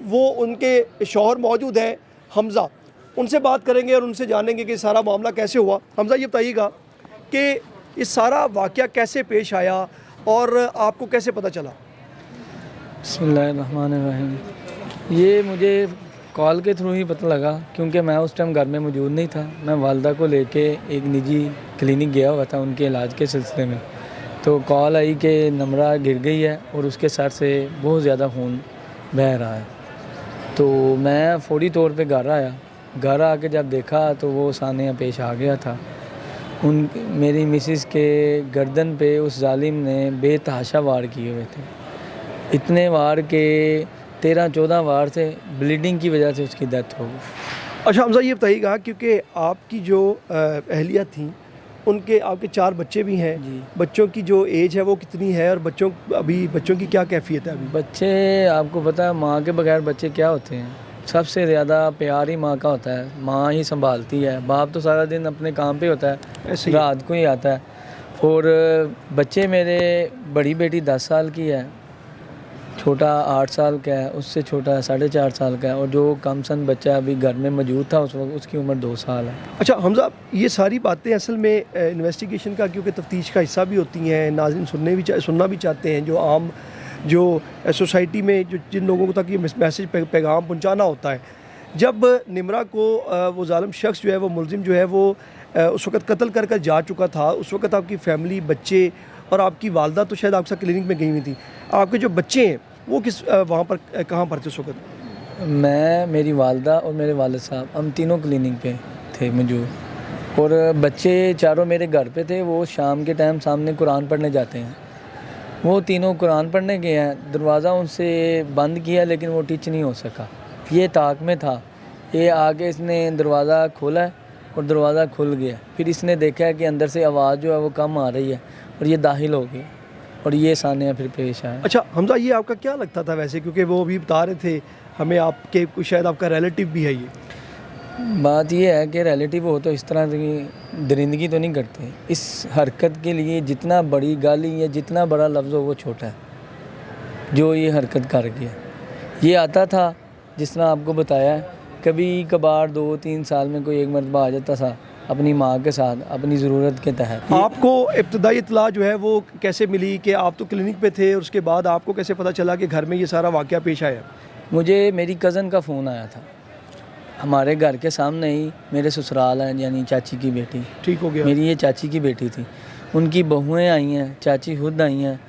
وہ ان کے شوہر موجود ہیں حمزہ، ان سے بات کریں گے اور ان سے جانیں گے کہ سارا معاملہ کیسے ہوا۔ حمزہ یہ بتائیے گا کہ یہ سارا واقعہ کیسے پیش آیا اور آپ کو کیسے پتہ چلا؟ بسم اللہ الرحمن الرحیم۔ یہ مجھے کال کے تھرو ہی پتہ لگا، کیونکہ میں اس ٹائم گھر میں موجود نہیں تھا۔ میں والدہ کو لے کے ایک نجی کلینک گیا ہوا تھا ان کے علاج کے سلسلے میں، تو کال آئی کہ نمرہ گر گئی ہے اور اس کے سر سے بہت زیادہ خون بہہ رہا ہے۔ تو میں فوری طور پہ گھر آیا، گھر آ کے جب دیکھا تو وہ سانحہ پیش آ گیا تھا۔ میری مسز کے گردن پہ اس ظالم نے بے تحاشا وار کیے ہوئے تھے، اتنے وار کے 13-14 وار سے، بلیڈنگ کی وجہ سے اس کی ڈیتھ ہو گئی۔ اچھا حمزہ یہ بتائیے گا، کیونکہ آپ کی جو اہلیہ تھیں ان کے آپ کے 4 بچے بھی ہیں، جی، بچوں کی جو ایج ہے وہ کتنی ہے اور بچوں کی کیا کیفیت ہے ابھی؟ بچے آپ کو پتہ ہے ماں کے بغیر بچے کیا ہوتے ہیں؟ سب سے زیادہ پیار ہی ماں کا ہوتا ہے، ماں ہی سنبھالتی ہے، باپ تو سارا دن اپنے کام پہ ہوتا ہے، ایسے ہی رات کو ہی آتا ہے۔ اور بچے میرے، بڑی بیٹی 10 سال کی ہے، چھوٹا 8 سال کا ہے، اس سے چھوٹا 4.5 سال کا ہے، اور جو کم سن بچہ ابھی گھر میں موجود تھا اس وقت، اس کی عمر 2 سال ہے۔ اچھا حمزہ، یہ ساری باتیں اصل میں انویسٹیگیشن کا کیونکہ تفتیش کا حصہ بھی ہوتی ہیں، ناظرین سننا بھی چاہتے ہیں، جو عام جو سوسائٹی میں جن لوگوں کو تک یہ میسیج پیغام پہنچانا ہوتا ہے۔ جب نمرہ کو وہ ظالم شخص جو ہے، وہ ملزم جو ہے، وہ اس وقت قتل کر جا چکا تھا، اس وقت آپ کی فیملی، بچے اور آپ کی والدہ تو شاید آپ کے ساتھ کلینک میں گئی ہوئی تھی، آپ کے جو بچے ہیں وہ وہاں پر کہاں پر تھے اس وقت؟ میں، میری والدہ اور میرے والد صاحب، ہم تینوں کلینک پہ تھے موجود، اور بچے چاروں میرے گھر پہ تھے۔ وہ شام کے ٹائم سامنے قرآن پڑھنے جاتے ہیں، وہ تینوں قرآن پڑھنے گئے ہیں، دروازہ ان سے بند کیا لیکن وہ ٹچ نہیں ہو سکا، یہ طاق میں تھا۔ یہ آگے اس نے دروازہ کھولا ہے اور دروازہ کھل گیا، پھر اس نے دیکھا ہے کہ اندر سے آواز جو ہے وہ کم آ رہی ہے، اور یہ داخل ہو گیا، اور یہ سانحہ پھر پیش آیا۔ اچھا حمزہ، یہ آپ کا کیا لگتا تھا ویسے، کیونکہ وہ بھی بتا رہے تھے ہمیں آپ کے شاید آپ کا ریلیٹیو بھی ہے یہ؟ بات یہ ہے کہ ریلیٹیو ہو تو اس طرح کی درندگی تو نہیں کرتے، اس حرکت کے لیے جتنا بڑی گالی یا جتنا بڑا لفظ ہو وہ چھوٹا ہے جو یہ حرکت کر گیا۔ یہ آتا تھا جس طرح آپ کو بتایا ہے، کبھی کبھار 2-3 سال میں کوئی ایک مرتبہ آ جاتا تھا اپنی ماں کے ساتھ اپنی ضرورت کے تحت۔ آپ کو ابتدائی اطلاع جو ہے وہ کیسے ملی کہ آپ تو کلینک پہ تھے، اور اس کے بعد آپ کو کیسے پتہ چلا کہ گھر میں یہ سارا واقعہ پیش آیا؟ مجھے میری کزن کا فون آیا تھا، ہمارے گھر کے سامنے ہی میرے سسرال ہیں، یعنی چاچی کی بیٹی، ٹھیک ہو گیا۔ میری یہ چاچی کی بیٹی تھی، ان کی بہویں آئی ہیں، چاچی خود آئی ہیں،